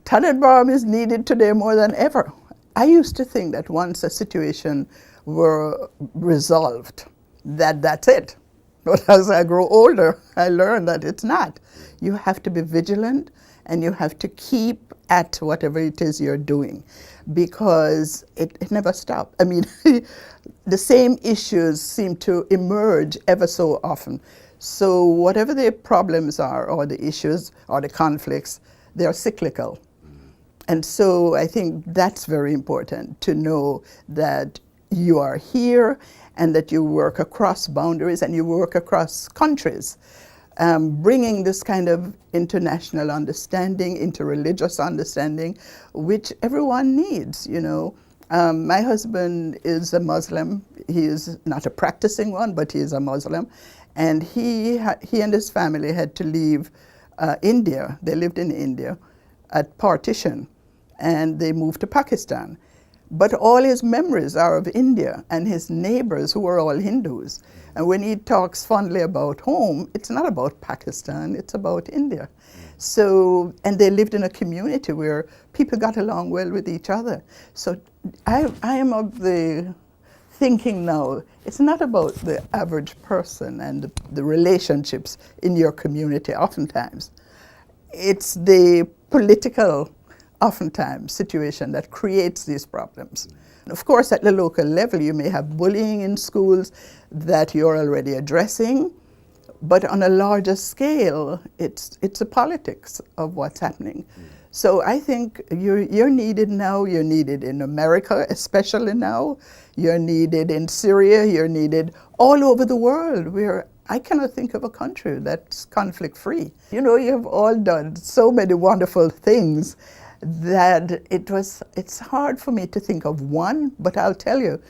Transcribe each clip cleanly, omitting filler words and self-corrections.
Tanenbaum is needed today more than ever. I used to think that once a situation were resolved, that that's it. But as I grow older, I learn that it's not. You have to be vigilant and you have to keep at whatever it is you're doing because it never stops. I mean, the same issues seem to emerge ever so often. So whatever the problems are or the issues or the conflicts, they are cyclical. And so I think that's very important to know that you are here and that you work across boundaries and you work across countries, bringing this kind of international understanding, interreligious understanding, which everyone needs, you know. My husband is a Muslim. He is not a practicing one, but he is a Muslim. And he and his family had to leave India. They lived in India at partition, and they moved to Pakistan. But all his memories are of India and his neighbors who were all Hindus. And when he talks fondly about home, it's not about Pakistan, it's about India. So, and they lived in a community where people got along well with each other. So I am of the thinking now, it's not about the average person and the relationships in your community oftentimes. It's the political, oftentimes, situation that creates these problems. Of course, at the local level, you may have bullying in schools that you're already addressing, but on a larger scale, it's a politics of what's happening. So I think you're needed now, you're needed in America, especially now, you're needed in Syria, you're needed all over the world, where I cannot think of a country that's conflict-free. You know, you have all done so many wonderful things that it's hard for me to think of one, but I'll tell you,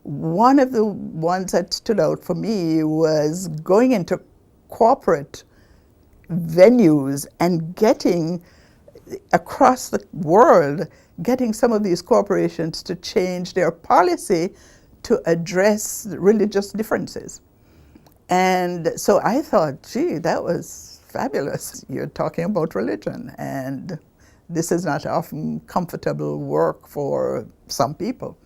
one of the ones that stood out for me was going into corporate venues and getting across the world, getting some of these corporations to change their policy to address religious differences. And so I thought, gee, that was fabulous. You're talking about religion, and this is not often comfortable work for some people.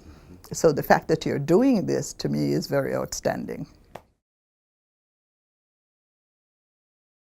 So the fact that you're doing this, to me, is very outstanding.